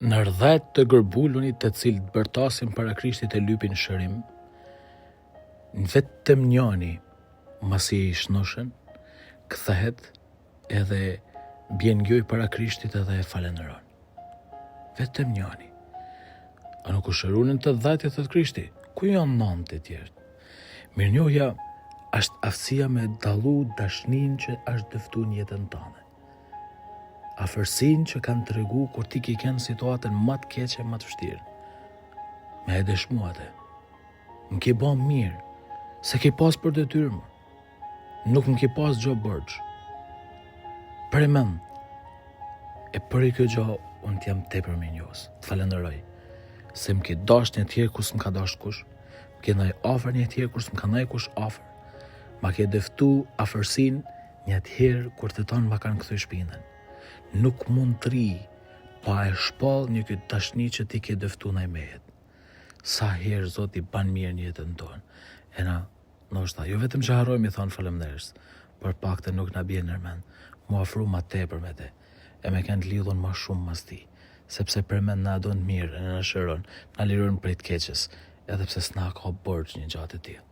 Në rreth të gërbulunit të cilët bërtasin para Krishtit e lypin shërim, vetëm njani, masi i shnoshën, kthehet edhe bjen gjoj para Krishtit edhe e falenderon. Vetëm njani. A nuk u shërunën të dhajtët të Krishti? Ku janë nëntë të tjerë? Mirënjohja është aftësia me dallu dashnin që është dëftu në jetën tënde. Afërsinë që kanë tregu kur ti ke qenë situatën më të keqe, më të vështirë. Me e dëshmu atë. Më ke bën mirë, se ke pas për detyrë më. Nuk më ke pas gjo bërgj. Për e mend, e për i kjo gjo, unë t'jam tepër mirënjohës. Të falenderoj, se më ke dash një tjerë kur s'm ka dash kush, më ke ndaj afër një tjerë kur s'm ka ndaj kush afër, ma ke dëftu afërsinë një tjerë kur të tonë ma kanë kthy shpinën. Nuk mund të ri pa e shpall një këtë dashni që ti ke dëftu ndaj mejet. Sa herë Zoti ban mirë një jetën tonë. E na, ndoshta, jo vetëm që harrojmë i thonë falemnderës, për pakte nuk na bie nërmend, mu afru ma tepër me te, e me kënë të lidhun ma shumë mas ti, sepse përmend na do në mirë, e na shëron, na liron për i të keqes, edhe pse s'na ka bërgj një gjatë e tillë.